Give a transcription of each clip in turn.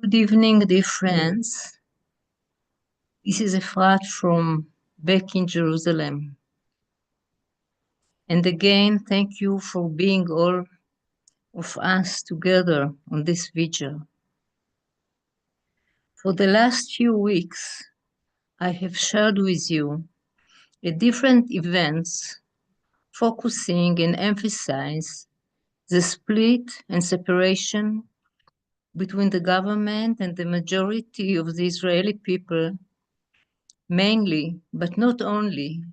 Good evening, dear friends. This is Efrat from back in Jerusalem. And again, thank you for being all of us together on this vigil. For the last few weeks, I have shared with you different events focusing and emphasize the split and separation between the government and the majority of the Israeli people, mainly, but not only,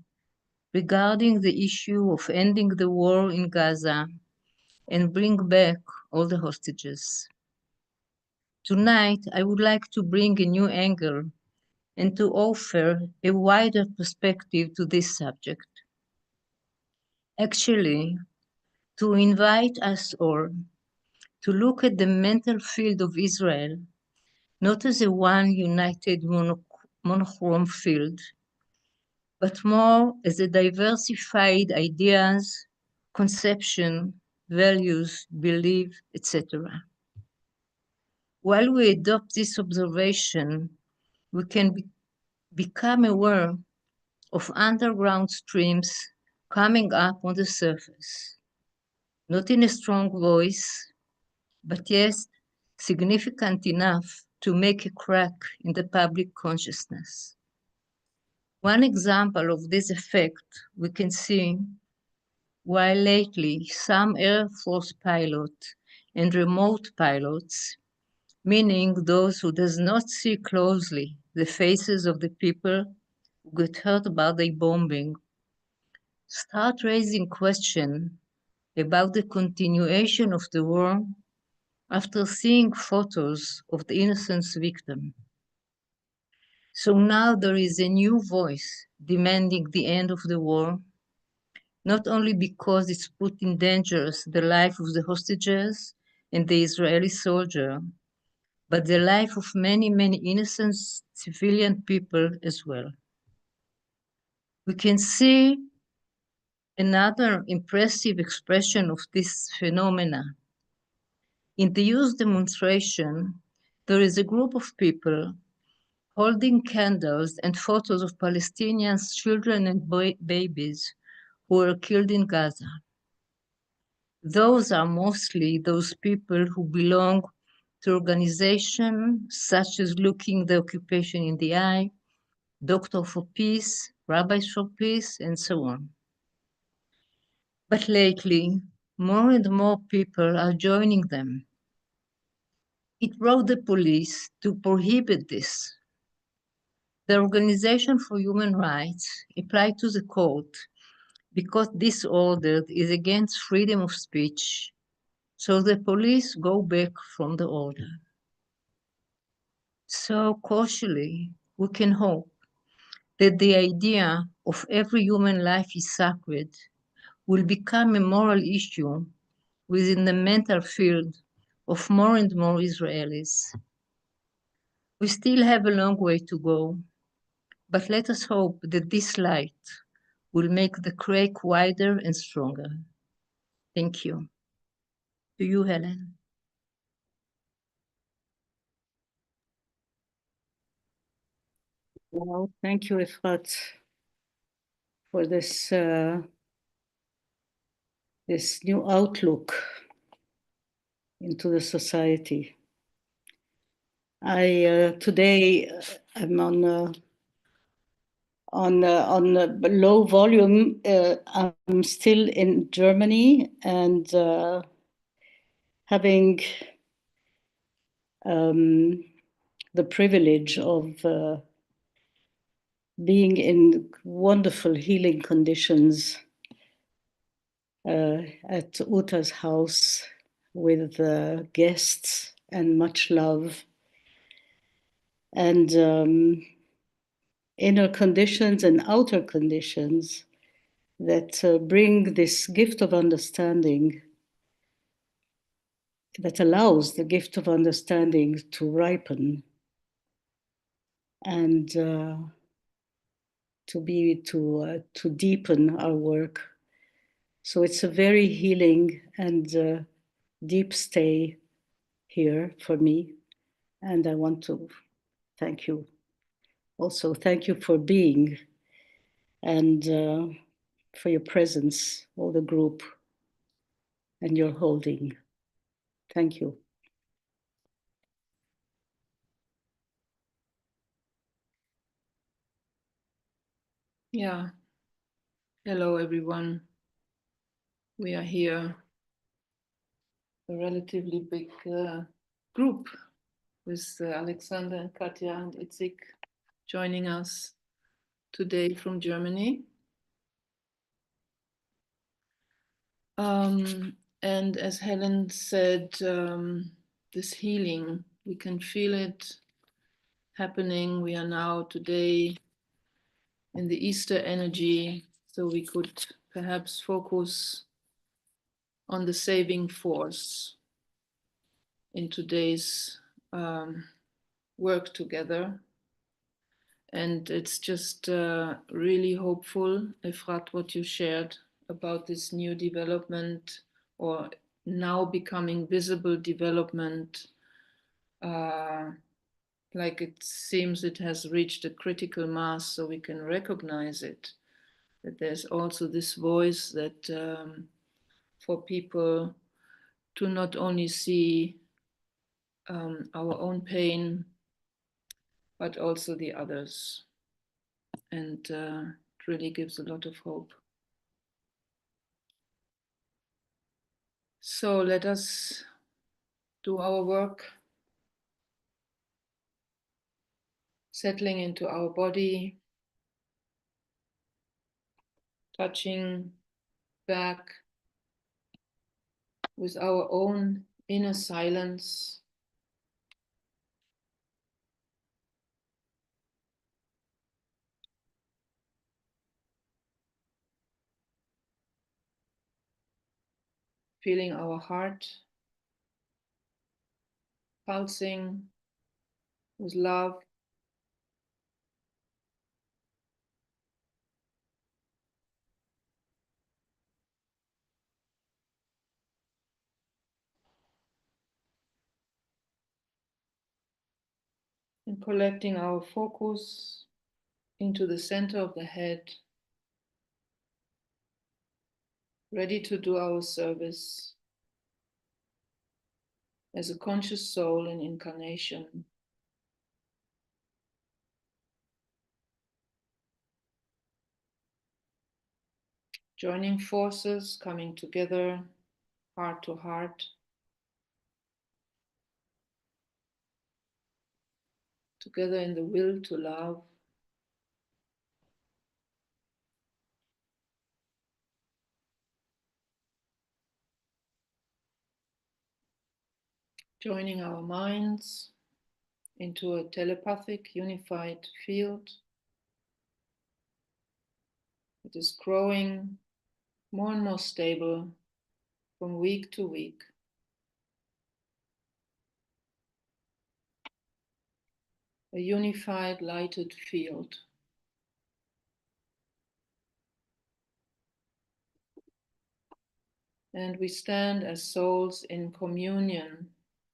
regarding the issue of ending the war in Gaza and bring back all the hostages. Tonight, I would like to bring a new angle and to offer a wider perspective to this subject. Actually, to invite us all to look at the mental field of Israel, not as a one united monochrome field, but more as a diversified ideas, conception, values, belief, etc. While we adopt this observation, we can become aware of underground streams coming up on the surface, not in a strong voice, but yes, significant enough to make a crack in the public consciousness. One example of this effect we can see while lately some Air Force pilots and remote pilots, meaning those who does not see closely the faces of the people who get hurt by the bombing, start raising questions about the continuation of the war after seeing photos of the innocent victim. So now there is a new voice demanding the end of the war, not only because it's put in danger the life of the hostages and the Israeli soldier, but the life of many, many innocent civilian people as well. We can see another impressive expression of this phenomena. In the youth demonstration, there is a group of people holding candles and photos of Palestinian children and babies who were killed in Gaza. Those are mostly those people who belong to organizations such as Looking the Occupation in the Eye, Doctor for Peace, Rabbis for Peace, and so on. But lately, more and more people are joining them. It brought the police to prohibit this. The Organization for Human Rights applied to the court because this order is against freedom of speech, so the police go back from the order. So cautiously, we can hope that the idea of every human life is sacred will become a moral issue within the mental field of more and more Israelis. We still have a long way to go, but let us hope that this light will make the crack wider and stronger. Thank you. To you, Helen. Well, thank you, Efrat, for this this new outlook into the society. Today I'm on low volume. I'm still in Germany and having the privilege of being in wonderful healing conditions at Uta's house with guests and much love, and inner conditions and outer conditions that bring this gift of understanding, that allows the gift of understanding to ripen and to deepen our work. So it's a very healing and deep stay here for me. And I want to thank you. Also, thank you for being and for your presence, all the group, and your holding. Thank you. Yeah. Hello, everyone. We are here, a relatively big group with Alexander and Katja and Itzik joining us today from Germany. And as Helen said, this healing, we can feel it happening. We are now today in the Easter energy, so we could perhaps focus on the saving force in today's work together. And it's just really hopeful, Efrat, what you shared about this new development or now becoming visible development. Like it seems it has reached a critical mass, so we can recognize it. That there's also this voice that for people to not only see our own pain, but also the others. And it really gives a lot of hope. So let us do our work, settling into our body, touching back with our own inner silence. Feeling our heart pulsing with love. And collecting our focus into the center of the head, ready to do our service as a conscious soul in incarnation. Joining forces, coming together, heart to heart, together in the will to love. Joining our minds into a telepathic, unified field that is growing more and more stable from week to week. A unified, lighted field. And we stand as souls in communion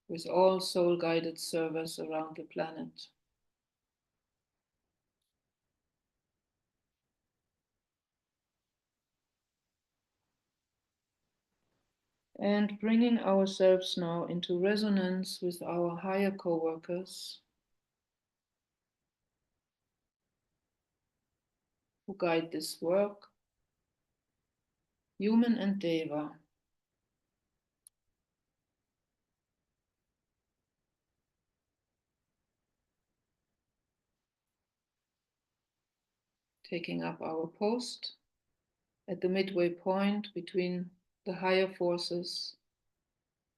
with all soul-guided servers around the planet. And bringing ourselves now into resonance with our higher co-workers who guide this work, human and Deva. Taking up our post at the midway point between the higher forces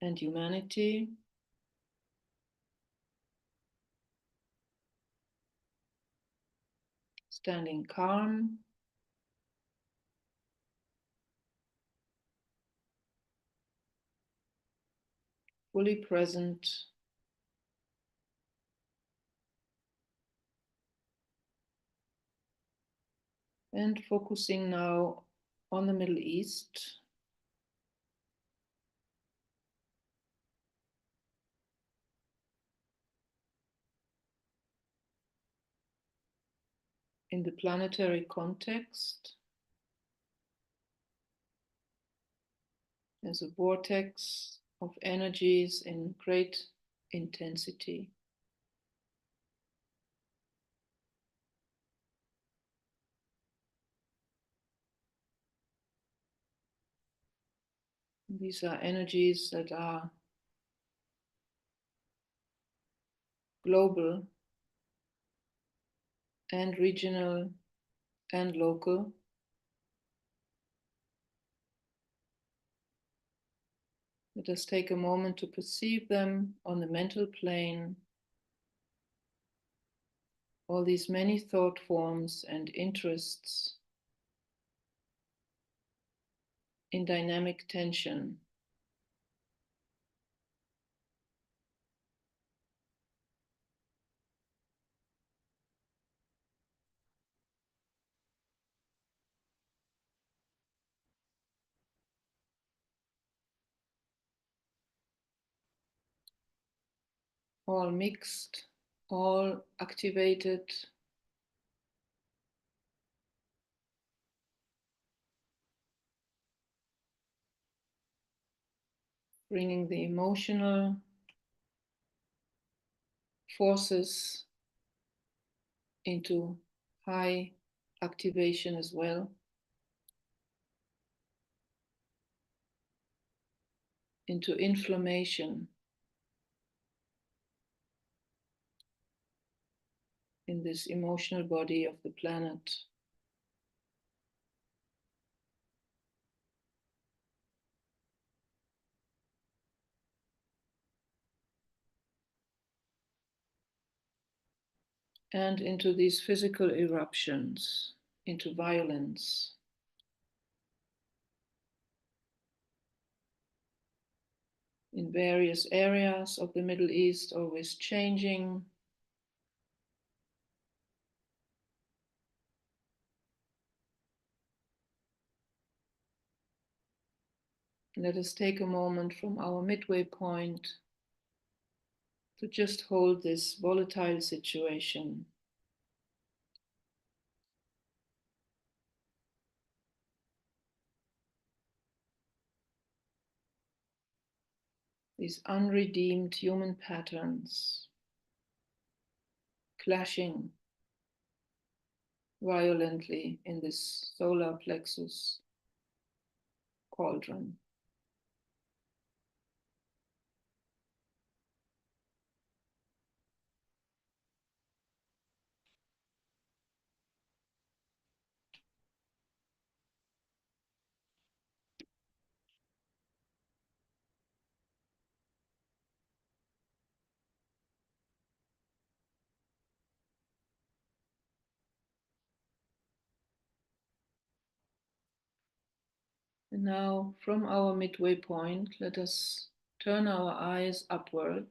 and humanity. Standing calm, fully present, and focusing now on the Middle East. in the planetary context as a vortex of energies in great intensity. These are energies that are global and regional and local. Let us take a moment to perceive them on the mental plane, all these many thought forms and interests in dynamic tension. All mixed, all activated, bringing the emotional forces into high activation as well, into inflammation in this emotional body of the planet. And into these physical eruptions, into violence. In various areas of the Middle East, always changing. Let us take a moment from our midway point to just hold this volatile situation. These unredeemed human patterns clashing violently in this solar plexus cauldron. And now, from our midway point, let us turn our eyes upward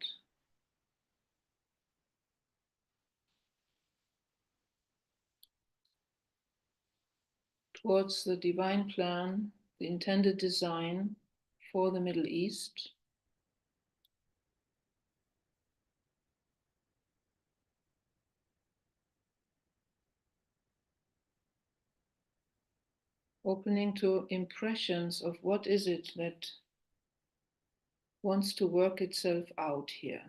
towards the divine plan, the intended design for the Middle East. Opening to impressions of what is it that wants to work itself out here.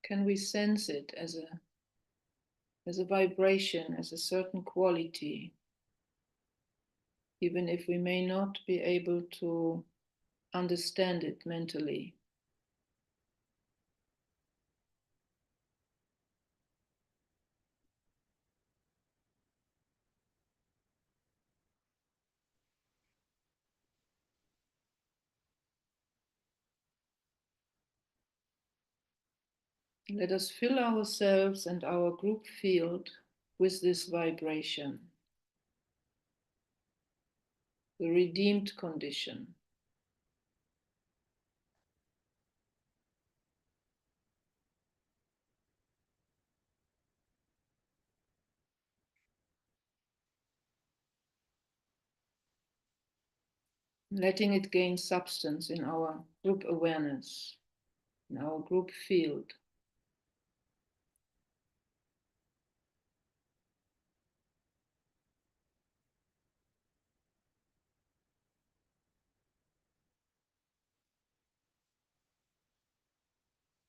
Can we sense it as a vibration, as a certain quality, even if we may not be able to understand it mentally? Let us fill ourselves and our group field with this vibration, the redeemed condition. Letting it gain substance in our group awareness, in our group field.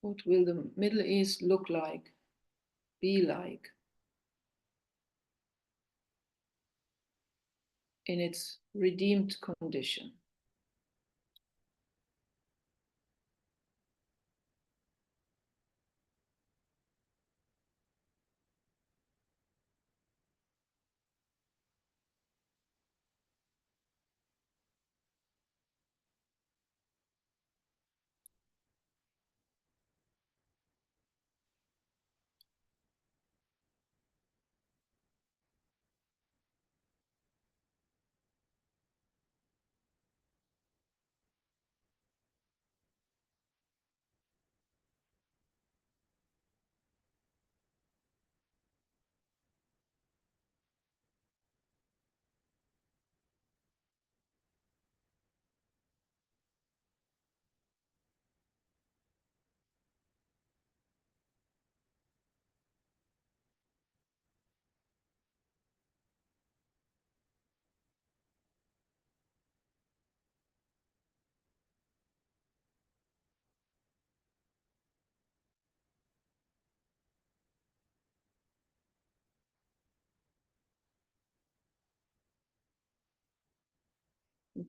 What will the Middle East look like, be like, in its redeemed condition?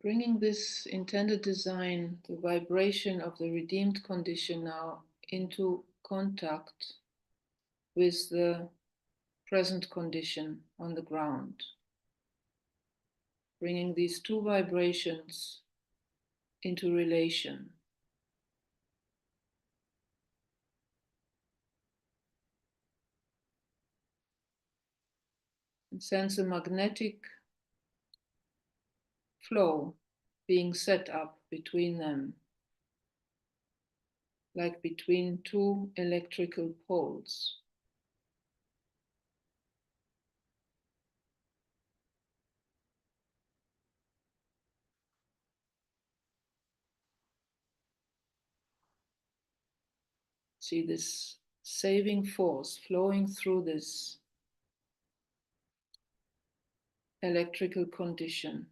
Bringing this intended design, the vibration of the redeemed condition now into contact with the present condition on the ground. Bringing these two vibrations into relation. And sense a magnetic flow being set up between them, like between two electrical poles. See this saving force flowing through this electrical condition,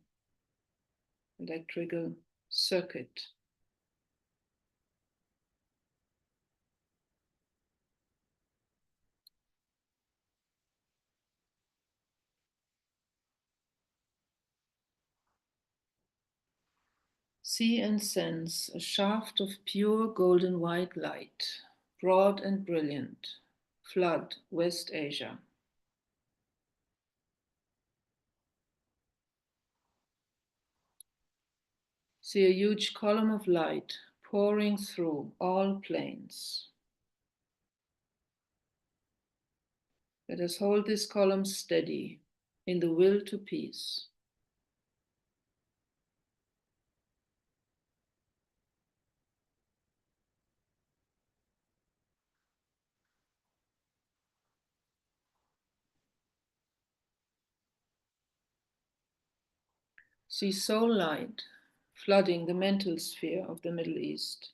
electrical circuit. See and sense a shaft of pure golden white light, broad and brilliant, flood West Asia. See a huge column of light pouring through all planes. Let us hold this column steady in the will to peace. See soul light flooding the mental sphere of the Middle East.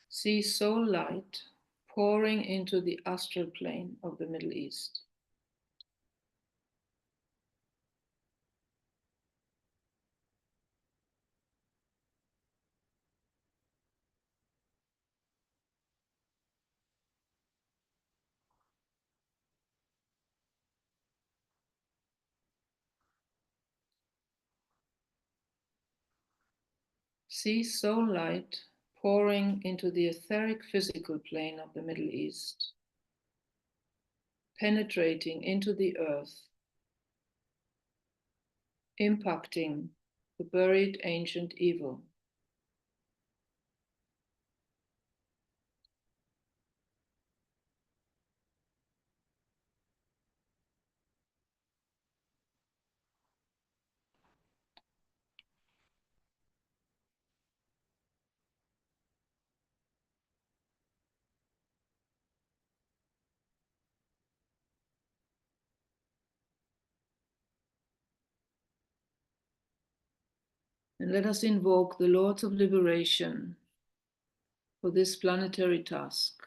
See soul light pouring into the astral plane of the Middle East. See soul light pouring into the etheric physical plane of the Middle East, penetrating into the earth impacting the buried ancient evil. And let us invoke the Lords of Liberation for this planetary task.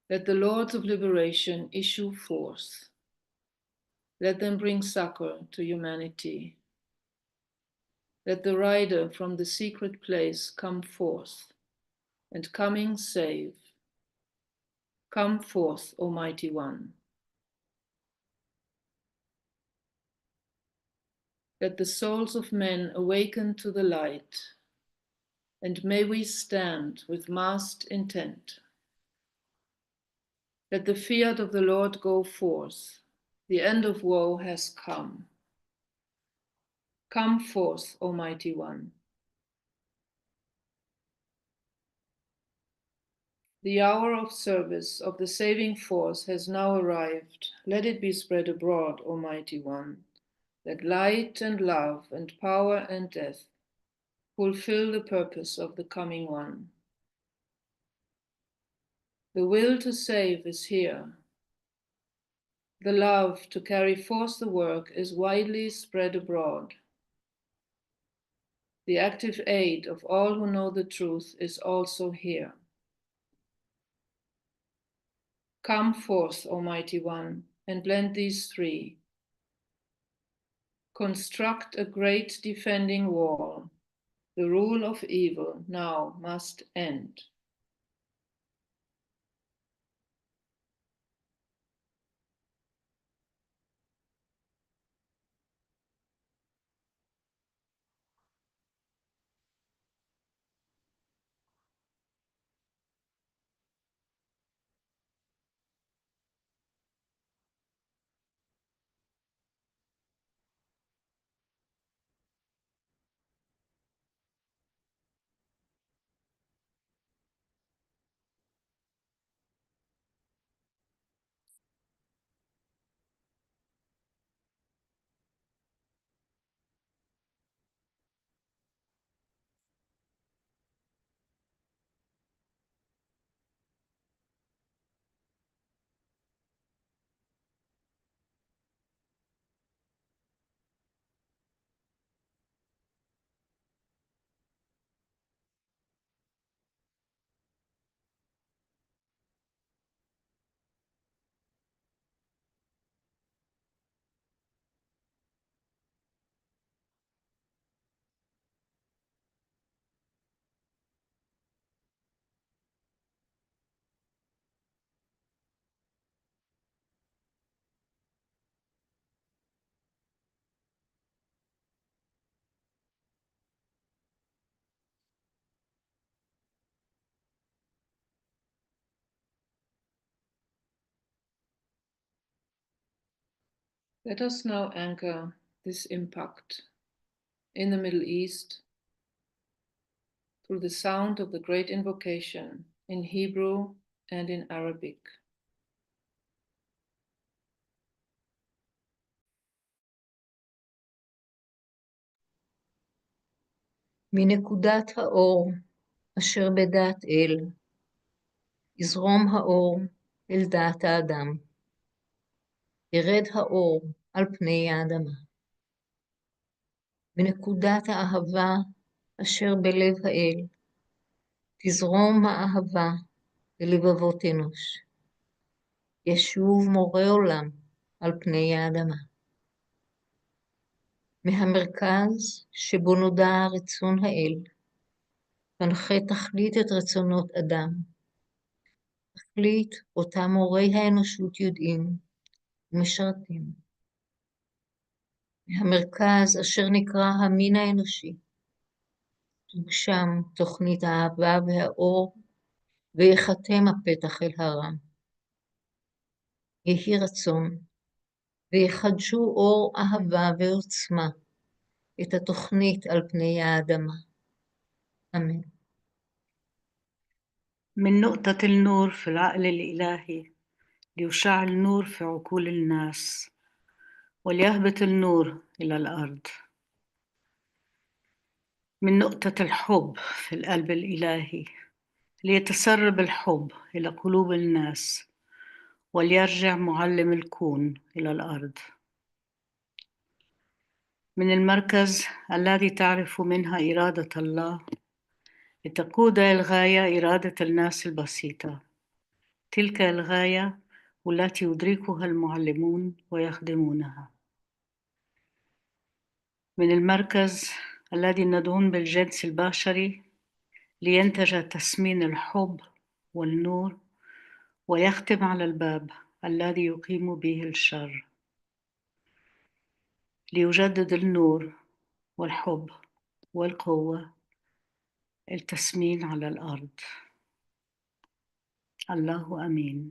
Let the Lords of Liberation issue forth. Let them bring succor to humanity. Let the rider from the secret place come forth, and coming save. Come forth, Almighty One. Let the souls of men awaken to the light, and may we stand with masked intent. Let the fiat of the Lord go forth. The end of woe has come. Come forth, Almighty One. The hour of service of the saving force has now arrived. Let it be spread abroad, Almighty One. Let light and love and power and death fulfill the purpose of the coming one. The will to save is here. The love to carry forth the work is widely spread abroad. The active aid of all who know the truth is also here. Come forth, Almighty One, and blend these three. Construct a great defending wall. The rule of evil now must end. Let us now anchor this impact in the Middle East through the sound of the great invocation in Hebrew and in Arabic. מנקודת האור אשר בדעת אל, יזרום האור אל דעת האדם. ירד האור על פני האדמה. מנקודת האהבה אשר בלב האל, תזרום האהבה ללבבות אנוש. ישוב מורה עולם על פני האדמה. מהמרכז שבו נודע רצון האל, תנחה תכלית את רצונות אדם. תכלית אותה מורי האנושות יודעים ומשרתים. מהמרכז אשר נקרא המין האנושי, תוגשם תוכנית האהבה והאור, ויחתם הפתח אל הרם. יהי רצון ויחדשו אור אהבה ועוצמה את התוכנית על פני האדמה. אמן. من نقطة النور في العقل الإلهي ليشع النور في عقول الناس وليهبط النور إلى الأرض. من نقطة الحب في القلب الإلهي ليتسرب الحب إلى قلوب الناس وليرجع معلم الكون إلى الأرض. من المركز الذي تعرف منها إرادة الله لتقود الغاية إرادة الناس البسيطة، تلك الغاية والتي يدركها المعلمون ويخدمونها. من المركز الذي ندعون بالجنس البشري لينتج تسمين الحب والنور ويختم على الباب الذي يقيم به الشر، ليجدد النور والحب والقوة التسمين على الأرض. الله أمين.